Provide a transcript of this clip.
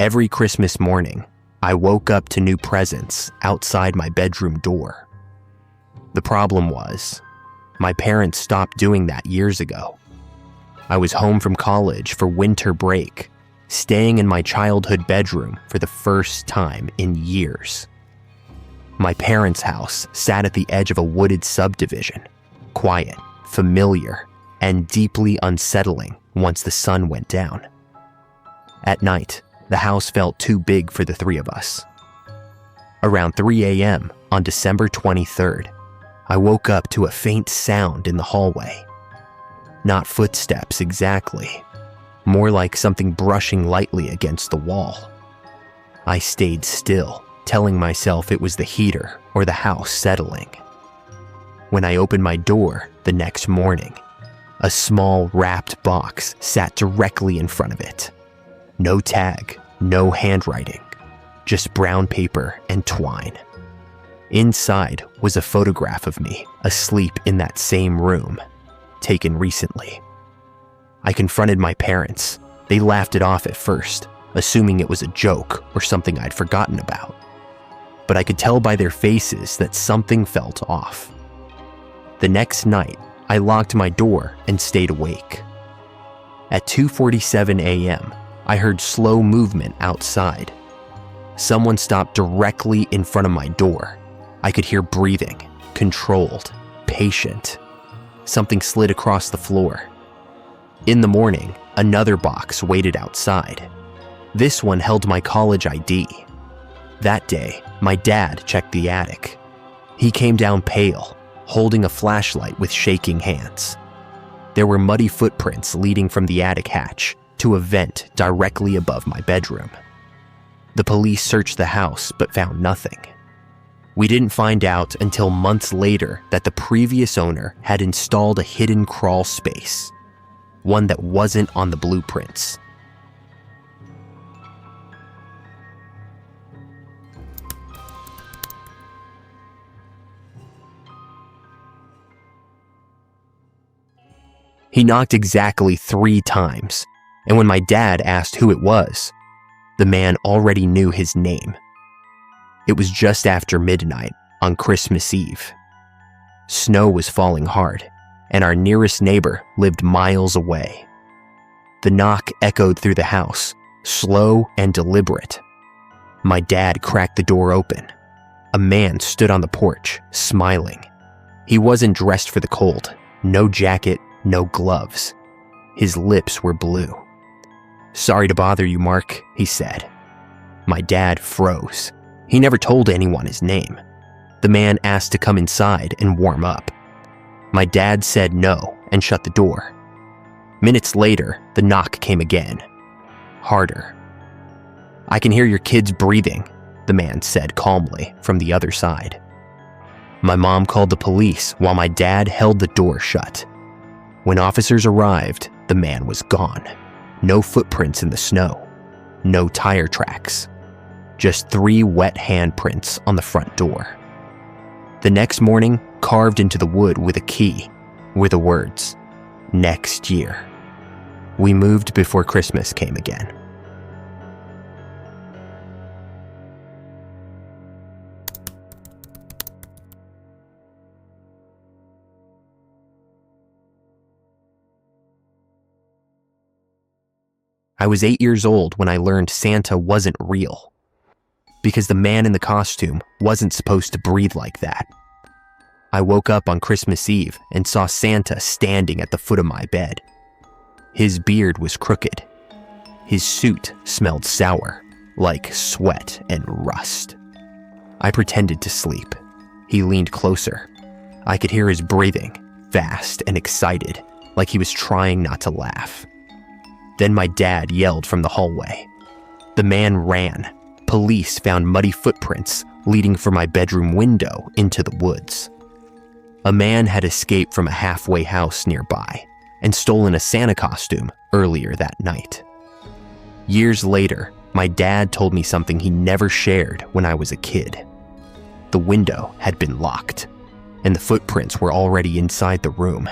Every Christmas morning, I woke up to new presents outside my bedroom door. The problem was, my parents stopped doing that years ago. I was home from college for winter break, staying in my childhood bedroom for the first time in years. My parents' house sat at the edge of a wooded subdivision, quiet, familiar, and deeply unsettling once the sun went down. At night, the house felt too big for the three of us. Around 3 a.m. on December 23rd, I woke up to a faint sound in the hallway. Not footsteps exactly, more like something brushing lightly against the wall. I stayed still, telling myself it was the heater or the house settling. When I opened my door the next morning, a small wrapped box sat directly in front of it. No tag, no handwriting, just brown paper and twine. Inside was a photograph of me asleep in that same room, taken recently. I confronted my parents. They laughed it off at first, assuming it was a joke or something I'd forgotten about. But I could tell by their faces that something felt off. The next night, I locked my door and stayed awake. At 2:47 a.m., I heard slow movement outside. Someone stopped directly in front of my door. I could hear breathing, controlled, patient. Something slid across the floor. In the morning, another box waited outside. This one held my college ID. That day, my dad checked the attic. He came down pale, holding a flashlight with shaking hands. There were muddy footprints leading from the attic hatch to a vent directly above my bedroom. The police searched the house but found nothing. We didn't find out until months later that the previous owner had installed a hidden crawl space, one that wasn't on the blueprints. He knocked exactly 3 times, and when my dad asked who it was, the man already knew his name. It was just after midnight on Christmas Eve. Snow was falling hard, and our nearest neighbor lived miles away. The knock echoed through the house, slow and deliberate. My dad cracked the door open. A man stood on the porch, smiling. He wasn't dressed for the cold, no jacket, no gloves. His lips were blue. "Sorry to bother you, Mark," he said. My dad froze. He never told anyone his name. The man asked to come inside and warm up. My dad said no and shut the door. Minutes later, the knock came again, harder. "I can hear your kids breathing," the man said calmly from the other side. My mom called the police while my dad held the door shut. When officers arrived, the man was gone. No footprints in the snow. No tire tracks. Just 3 wet handprints on the front door. The next morning, carved into the wood with a key, were the words, "Next year." We moved before Christmas came again. I was 8 years old when I learned Santa wasn't real, because the man in the costume wasn't supposed to breathe like that. I woke up on Christmas Eve and saw Santa standing at the foot of my bed. His beard was crooked. His suit smelled sour, like sweat and rust. I pretended to sleep. He leaned closer. I could hear his breathing, fast and excited, like he was trying not to laugh. Then my dad yelled from the hallway. The man ran. Police found muddy footprints leading from my bedroom window into the woods. A man had escaped from a halfway house nearby and stolen a Santa costume earlier that night. Years later, my dad told me something he never shared when I was a kid. The window had been locked, and the footprints were already inside the room.